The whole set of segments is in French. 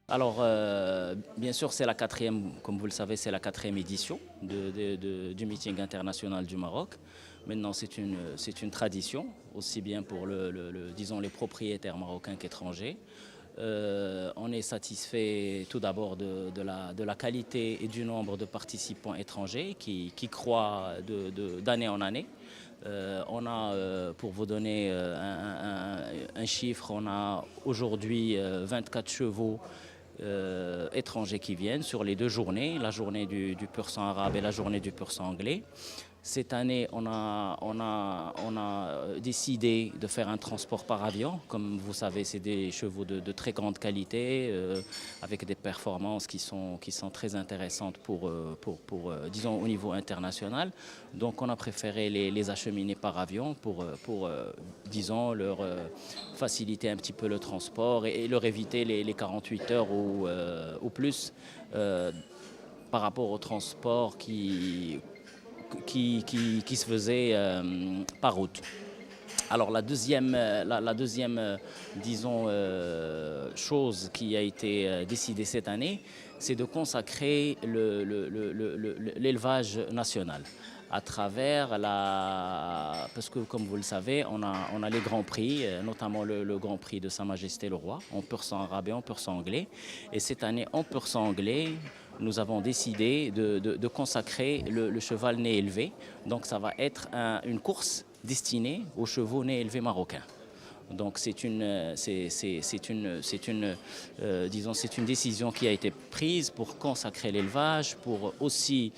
Alors, bien sûr, c'est la quatrième, comme vous le savez, c'est la quatrième édition du meeting international du Maroc. Maintenant, c'est une tradition, aussi bien pour disons, les propriétaires marocains qu'étrangers. On est satisfait tout d'abord de la qualité et du nombre de participants étrangers qui croît d'année en année. On a, pour vous donner un chiffre, on a aujourd'hui 24 chevaux étrangers qui viennent sur les 2 journées, la journée du pur sang arabe et la journée du pur sang anglais. Cette année, on a décidé de faire un transport par avion. Comme vous savez, c'est des chevaux de très grande qualité, avec des performances qui sont très intéressantes disons, au niveau international. Donc, on a préféré les acheminer par avion pour disons, leur faciliter un petit peu le transport et leur éviter les 48 heures ou plus par rapport au transport qui se faisait par route. Alors la deuxième disons, chose qui a été décidée cette année, c'est de consacrer l'élevage national à travers parce que comme vous le savez, on a les grands prix, notamment le Grand Prix de Sa Majesté le Roi, en pur sang arabe et en pur sang anglais. Et cette année, en pur sang anglais, nous avons décidé de consacrer le cheval né élevé. Donc ça va être une course destinée aux chevaux nés élevés marocains. Donc disons, c'est une décision qui a été prise pour consacrer l'élevage, pour aussi,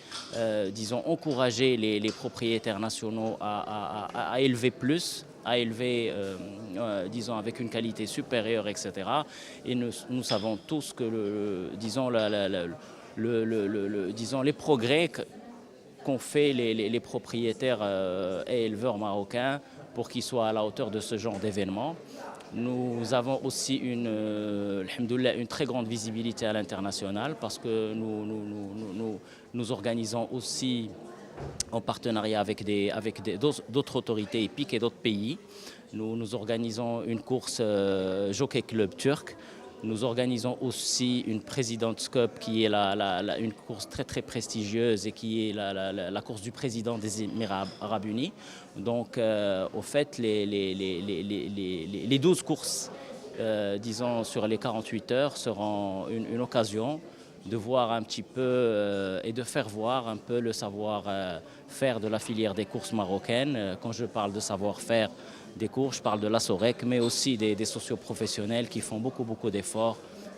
disons, encourager les propriétaires nationaux à élever plus, à élever, disons, avec une qualité supérieure, etc. Et nous savons tous que, disons, disons, les progrès qu'ont fait les propriétaires et éleveurs marocains pour qu'ils soient à la hauteur de ce genre d'événement. Nous avons aussi alhamdoulilah, une très grande visibilité à l'international parce que nous organisons aussi en partenariat avec d'autres autorités hippiques et d'autres pays. Nous organisons une course Jockey Club turc. Nous organisons aussi une President's Cup qui est une course très très prestigieuse et qui est la course du président des Émirats arabes unis. Donc au fait, les 12 courses, disons sur les 48 heures, seront une occasion de voir un petit peu et de faire voir un peu le savoir-faire de la filière des courses marocaines. Quand je parle de savoir-faire des courses, je parle de la SOREC, mais aussi des socioprofessionnels qui font beaucoup d'efforts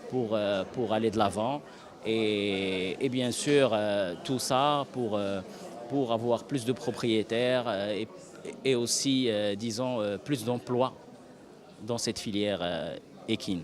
pour aller de l'avant. Et bien sûr, tout ça pour avoir plus de propriétaires et aussi, disons, plus d'emplois dans cette filière équine.